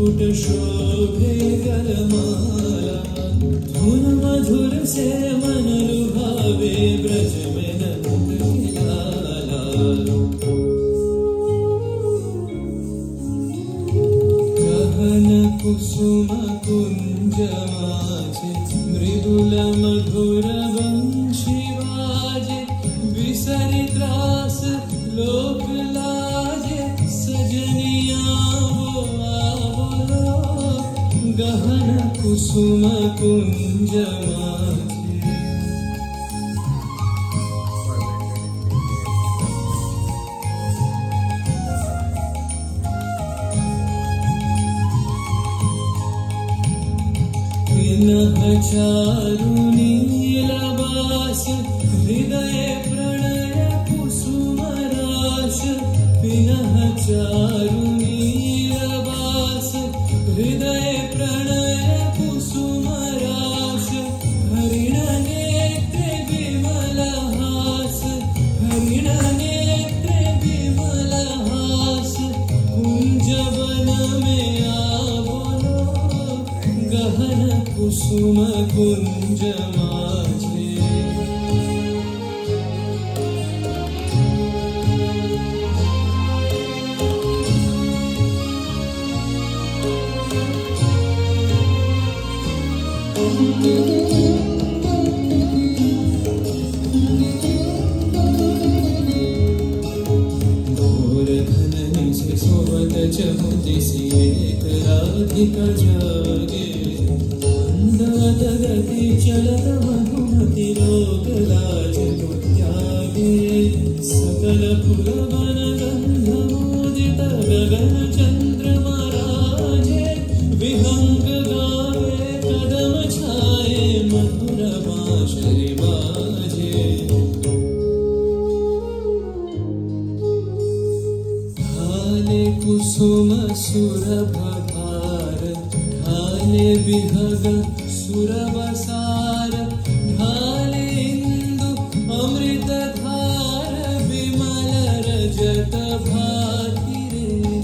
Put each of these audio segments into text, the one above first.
मुकुट शोभे गलमाला, धुन मधुर से मन लुभावे ब्रज में नंद लाला। गहन कुसुम कुंज माझे, मृदुल मधुर वंशी वाजे, विसरि त्रास लोक लाजे, सजनिया वो आवो। गहन कुसुम कुंज माझे। पिनह चारु नीलवास, हृदय प्रणय कुसुम रास। पिनह चारु नीलवास, हृदय प्रणय कुसुम रास। हरिण नेत्रे विमल हास, हरिण नेत्रे विमल हास। कुंज वन में आवो, गहन कुसुम कुंज माझे। घोर घन निज सोवत चहुति एक राधिका जागे। मंदवत गति चलत मधुमति लोक लाज को त्यागे। सकल फूल वन गंध मोदित गगन चंद्रमा राजे। विहंग गावे कदम छाए मधुर बांसुरी बाजे। ढाले कुसुम सुरभ भार, ढाले विहग सुरवसार। ढाले इंदु अमृत धार, विमल रजत भाति रे।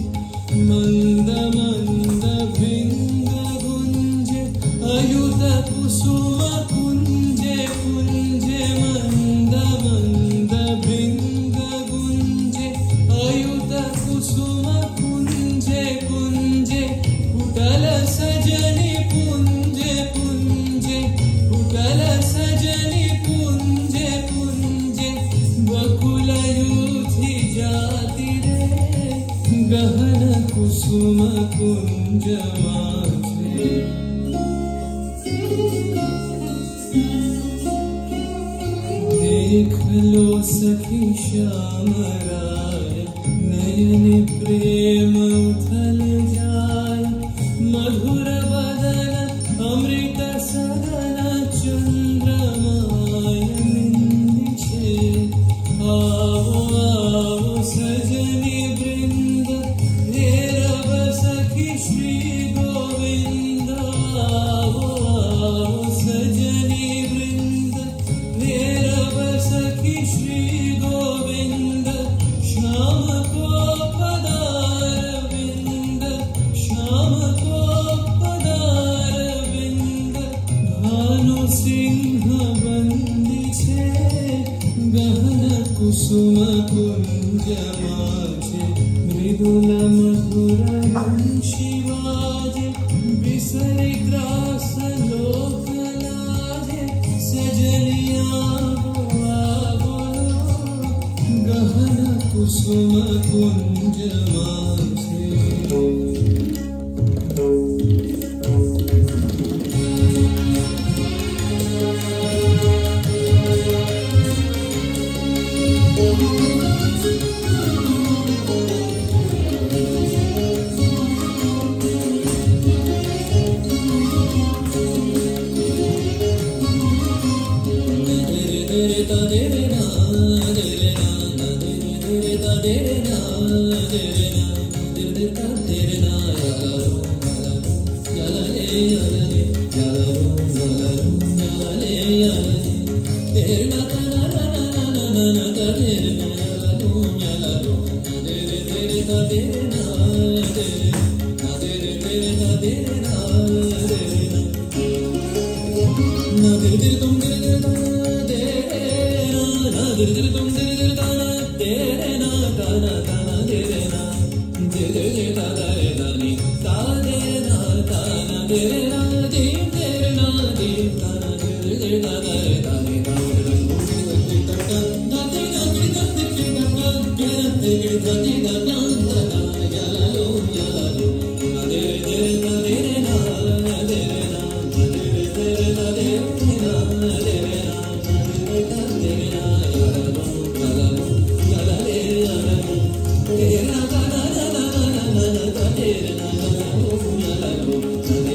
मंद मंद भृंग गुंजे, अयुत कुसुम कुंजे कुंजे। मंद मंद भृंग गुंजे, अयुत कुसुम कुंजे कुंजे। कुटल सजनी पुंजे पुंजे, कुटल सजनी पुंजे पुंजे। बकुल यूथी जाति रे, गहन कुसुम कुंज माझे। देख लो सखी श्याम राय, नयन प्रेम उथल जाय। मधुर बदन अमृत सदन, चंद्रमाय निंदिछे। आवो आवो सजनी वृंद, हे रव सखी श्री गोविंद। आवो आवो सजनी वृंद, हे रव सखी श्री गोविंद। श्याम को पदार विंद, श्याम को पदार विंद। भानु सिंह बंदिछे, गहन कुसुम कुंज माझे। मृदुल मधुर वंशी वाजे, विसरि ग्रास लोक लाजे। सजनिया वो आवो, गहन कुसुम कुंज माझे। Thank you.